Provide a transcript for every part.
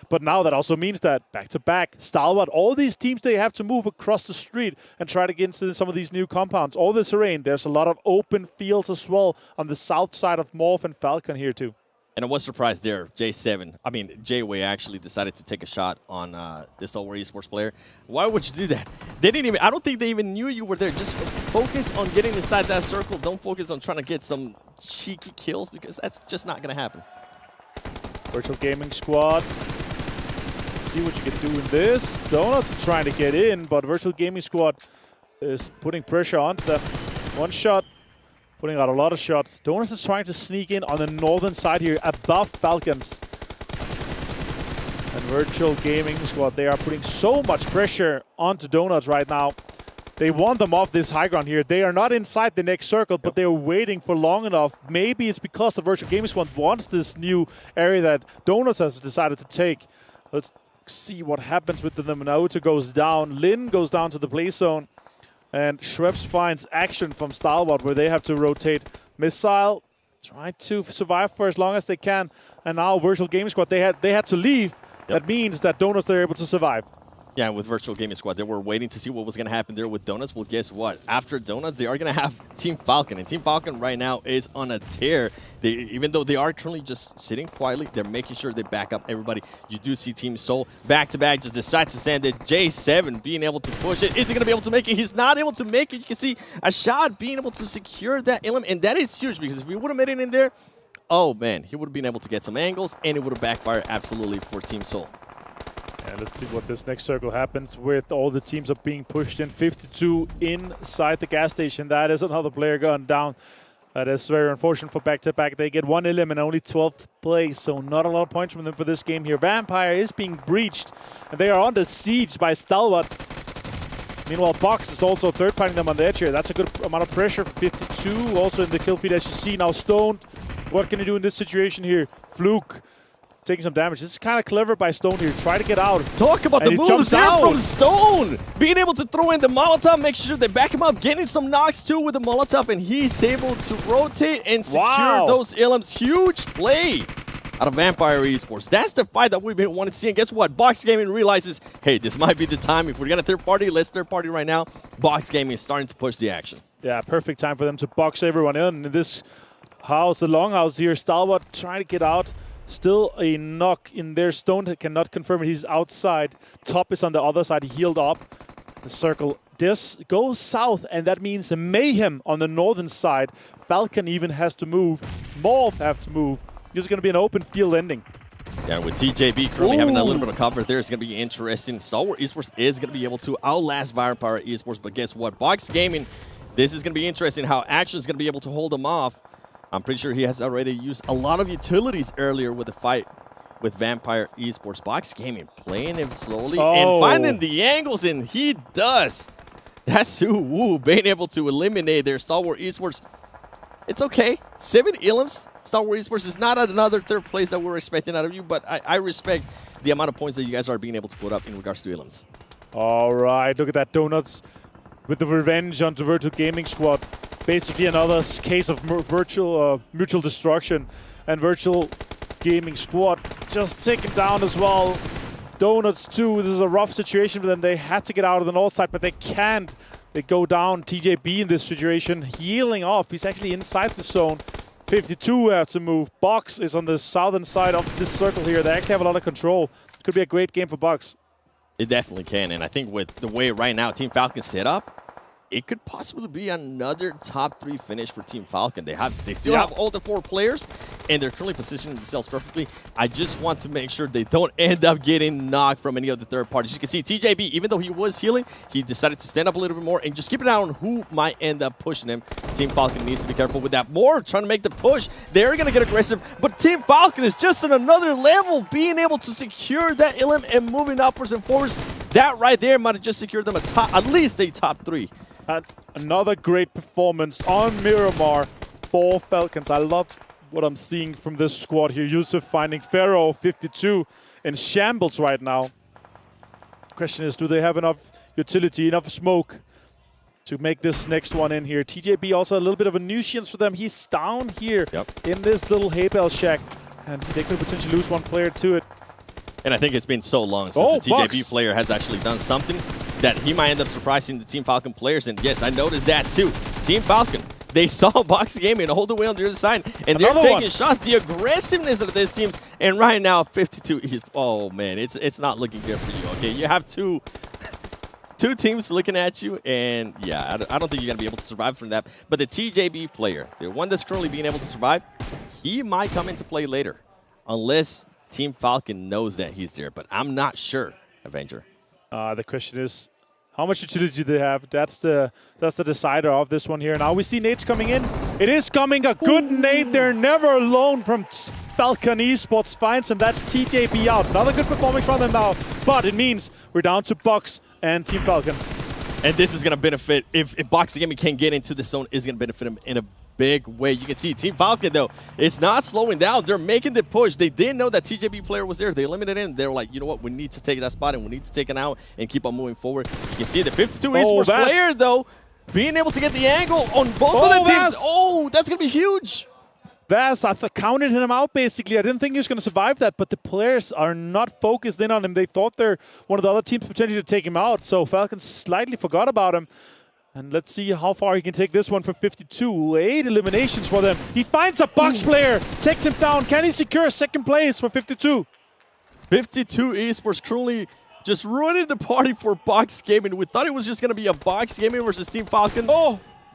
But now that also means that back-to-back, Stalwart, all these teams, they have to move across the street and try to get into some of these new compounds. All the terrain, there's a lot of open fields as well on the south side of Morph and Falcon here too. And I was surprised there, J-Way actually decided to take a shot on this Stalwart Esports player. Why would you do that? They didn't even, I don't think they even knew you were there. Just focus on getting inside that circle. Don't focus on trying to get some cheeky kills because that's just not going to happen. Virtual Gaming Squad. Let's see what you can do in this. Donuts are trying to get in, but Virtual Gaming Squad is putting pressure onto them. One shot. Putting out a lot of shots. Donuts is trying to sneak in on the northern side here, above Falcons. And Virtual Gaming Squad, they are putting so much pressure onto Donuts right now. They want them off this high ground here. They are not inside the next circle, but they're waiting for long enough. Maybe it's because the Virtual Gaming Squad wants this new area that Donuts has decided to take. Let's see what happens with them. Naruto goes down. Lin goes down to the play zone. And Schweppes finds action from Stalwart where they have to rotate. Missile trying to survive for as long as they can. And now Virtual Gaming Squad, they had to leave. Yep. That means that Donuts are able to survive. Yeah, with Virtual Gaming Squad, they were waiting to see what was going to happen there with Donuts. Well, guess what? After Donuts, they are going to have Team Falcon. And Team Falcon right now is on a tear. Even though they are currently just sitting quietly, they're making sure they back up everybody. You do see Team Soul back-to-back just decide to send it. J7 being able to push it. Is he going to be able to make it? He's not able to make it. You can see a shot being able to secure that element. And that is huge because if he would have made it in there, oh, man, he would have been able to get some angles, and it would have backfired absolutely for Team Soul. And let's see what this next circle happens with. All the teams are being pushed in. 52 inside the gas station. That is another player gone down. That is very unfortunate for back-to-back. They get 1 elim and only 12th place, so not a lot of points from them for this game here. Vampire is being breached, and they are under siege by Stalwart. Meanwhile, Box is also third-partying them on the edge here. That's a good amount of pressure. 52 also in the kill feed, as you see. Now Stoned. What can he do in this situation here? Fluke taking some damage. This is kind of clever by Stone here. Try to get out. Talk about the moves there from Stone. Being able to throw in the Molotov, make sure they back him up, getting some knocks too with the Molotov, and he's able to rotate and secure those ilims. Huge play out of Vampire Esports. That's the fight that we've been wanting to see. And guess what? Box Gaming realizes, hey, this might be the time. If we're going to third party, let's third party right now. Box Gaming is starting to push the action. Yeah, perfect time for them to box everyone in. In this house, the longhouse here, Stalwart trying to get out. Still a knock in there. Stone cannot confirm it. He's outside. Top is on the other side. He healed up. The circle does go south, and that means a mayhem on the northern side. Falcon even has to move. Morph have to move. This is going to be an open field ending. Yeah, with TJB currently having a little bit of cover there, it's going to be interesting. Stalwart Esports is going to be able to outlast Vampire Esports, but guess what? Box Gaming, this is going to be interesting how Action is going to be able to hold them off. I'm pretty sure he has already used a lot of utilities earlier with the fight with Vampire Esports. Box Gaming playing him slowly and finding the angles, and he does. That's Woo being able to eliminate their Stalwart Esports. It's okay. 7 ilims. Stalwart Esports is not at another third place that we're expecting out of you, but I respect the amount of points that you guys are being able to put up in regards to ilims. All right, look at that. Donuts with the revenge onto Virtual Gaming Squad. Basically another case of mutual destruction. And Virtual Gaming Squad just taken down as well. Donuts too. This is a rough situation for them. They had to get out of the north side, but they can't. They go down. TJB in this situation, healing off. He's actually inside the zone. 52 has to move. Box is on the southern side of this circle here. They actually have a lot of control. Could be a great game for Box. It definitely can, and I think with the way right now Team Falcon set up, it could possibly be another top 3 finish for Team Falcon. They still have all the 4 players, and they're currently positioning themselves perfectly. I just want to make sure they don't end up getting knocked from any of the third parties. You can see TJB, even though he was healing, he decided to stand up a little bit more and just keep an eye on who might end up pushing him. Team Falcon needs to be careful with that. More trying to make the push. They're going to get aggressive, but Team Falcon is just on another level, being able to secure that ilim and moving upwards and forwards. That right there might have just secured them at least a top 3. And another great performance on Miramar for Falcons. I love what I'm seeing from this squad here. Yusuf finding Pharaoh, 52, in shambles right now. Question is, do they have enough utility, enough smoke to make this next one in here? TJB also a little bit of a nuisance for them. He's down here in this little hay bale shack, and they could potentially lose one player to it. And I think it's been so long since the TJB Bucks. player has actually done something that he might end up surprising the Team Falcon players. And yes, I noticed that too. Team Falcon, they saw Pubg Gaming all the way on the other side, and they're taking shots. The aggressiveness of this teams, and right now 52 is, oh man, it's not looking good for you. Okay, you have two teams looking at you, and yeah, I don't think you're gonna be able to survive from that. But the TJB player, the one that's currently being able to survive, he might come into play later, unless Team Falcon knows that he's there. But I'm not sure, Avenger. The question is, how much utility do they have? That's the decider of this one here. Now we see nades coming in. It is coming, a good nade. They're never alone from Falcon Esports. Finds him. That's TJB out. Another good performance from them now. But it means we're down to Bucks and Team Falcons. And this is going to benefit, if Pubg Gaming can get into the zone, is going to benefit him in a big way. You can see Team Falcon, though, it's not slowing down. They're making the push. They didn't know that TJB player was there. They eliminated him. They were like, you know what? We need to take that spot, and we need to take it out and keep on moving forward. You can see the 52 esports player, though, being able to get the angle on both of the teams. Oh, that's going to be huge. Vaz, I counted him out, basically. I didn't think he was going to survive that, but the players are not focused in on him. They thought they're one of the other teams potentially to take him out, so Falcons slightly forgot about him. And let's see how far he can take this one for 52. 8 eliminations for them. He finds a Bucks player, takes him down. Can he secure second place for 52? 52 esports currently just ruining the party for Pubg Gaming. We thought it was just going to be a Pubg Gaming versus Team Falcon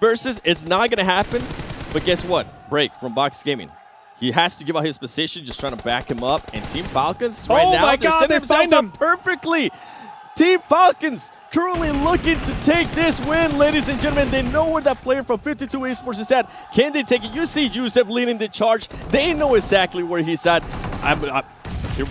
versus. It's not going to happen. But guess what? Break from Pubg Gaming. He has to give out his position, just trying to back him up. And Team Falcons right now, they're setting themselves up perfectly. Team Falcons currently looking to take this win, ladies and gentlemen. They know where that player from 52 esports is at. Can they take it? You see Yusef leading the charge. They know exactly where he's at.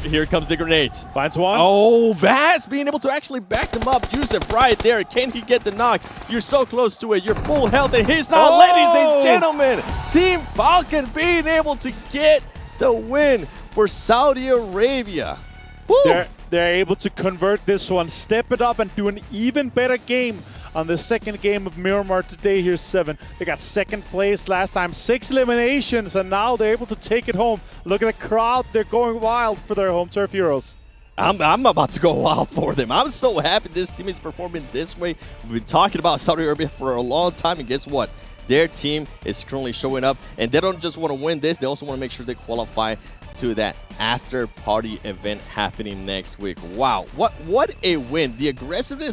Here comes the grenades. Finds one. Oh, Vaz being able to actually back them up. Yusef right there. Can he get the knock? You're so close to it. You're full health, and he's not, ladies and gentlemen. Team Falcon being able to get the win for Saudi Arabia. Woo. They're able to convert this one, step it up, and do an even better game on the second game of Miramar today. Here's 7. They got second place last time, 6 eliminations, and now they're able to take it home. Look at the crowd. They're going wild for their home turf heroes. I'm about to go wild for them. I'm so happy this team is performing this way. We've been talking about Saudi Arabia for a long time, and guess what? Their team is currently showing up, and they don't just want to win this. They also want to make sure they qualify to that after party event happening next week. Wow, what a win. The aggressiveness